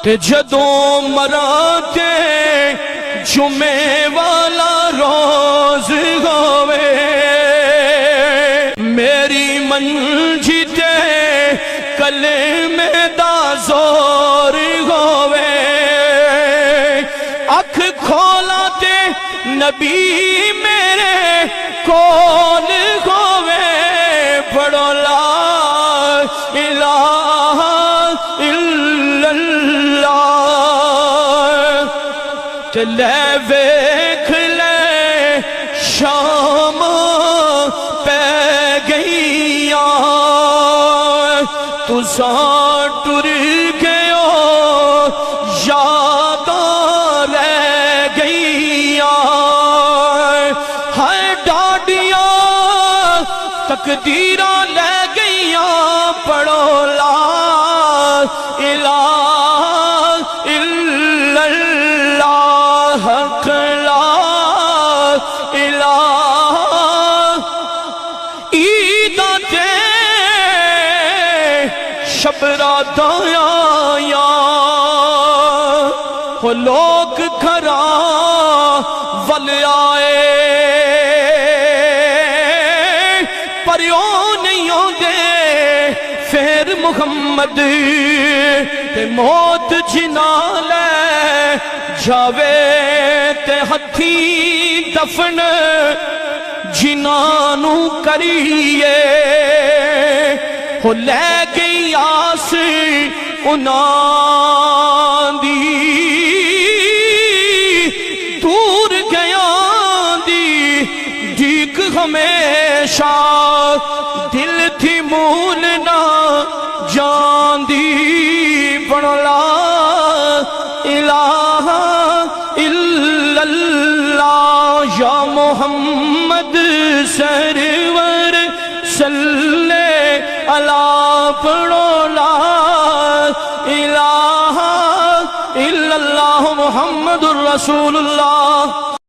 تے جدوں مراتے جمعے والا روز ہوئے میری منجی تے کلمے دا زور ہوئے اکھ کھولا تے نبی میرے کول ہوئے پڑھو لا الہ الا اللہ چلے ویکھ لے شام پہ گئیاں تساں ٹر گئے یاداں رہ گئیاں ہائے ڈاڈیاں تقدیراں لے گئیاں پڑھو لا الہ الا اللہ حق لا الہ عیداں تے شب راتاں آیاں وہ لوگ گھراں ول آئے پریوں نہیں ہوندے پھر محمد تے موت جنا لے جاوے تے ہتھی دفن جنانو کریے ہو لے گئی آس انہاں دی دور گیاں دی ڈیک ہمیشہ دل تھی مولنا جان دی پڑھ لا الہ الا اللہ یا محمد سرور صلی اللہ پڑھو لا الہ الا اللہ محمد الرسول اللہ